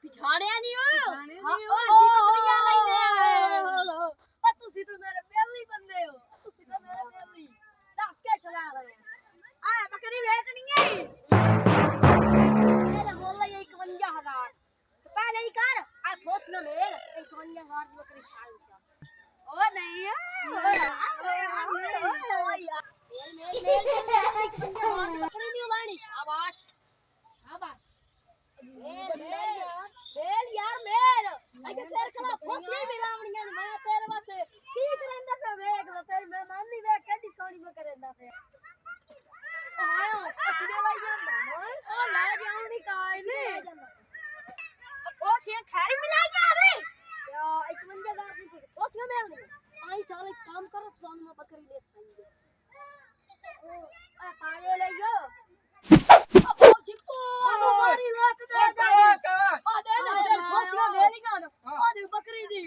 ਪਛਾਣਿਆ ਨਹੀਂ ਉਹ ਅਸੀਂ ਬੱਕਰੀਆਂ ਲੈਂਦੇ ਆ ਤੁਸੀਂ ਤਾਂ ਮੇਰੇ ਪਹਿਲੀ ਬੰਦੇ ਹੋ ਤੁਸੀਂ ਤਾਂ ਮੇਰੇ ਪਹਿਲੀ ਦੱਸ ਕੇ ਚਲਾ ਰਹੇ ਆ ਬੱਕਰੀ ਵੇਚਣੀ ਹੈ ਇਹਦਾ ਮੁੱਲ ਹੈ 51000 ਤੇ ਪਹਿਲੇ ਹੀ ਕਰ ਆ ਠੋਸ ਨਾ ਮੇਲ 51000 ਦੀ ਬੱਕਰੀ ਛਾਲ ਉਹ ਨਹੀਂ शाबाश शाबाश मेल यार मेल अगे तेरे साला फसली मिलावणियां मैं तेरे वास्ते की करंदा पे वेख लो तेरी मेहमान नी वेख केडी सोनी में करंदा पे आयो किने लाई जांदा ओ ले जावणी काई नी ओ से खैरी मिला गया रे या 51000 दी चीज ओ से मेल नी आई साल एक काम करो सोन में बकरी ले सही आ पाले ले गयो बकरी दी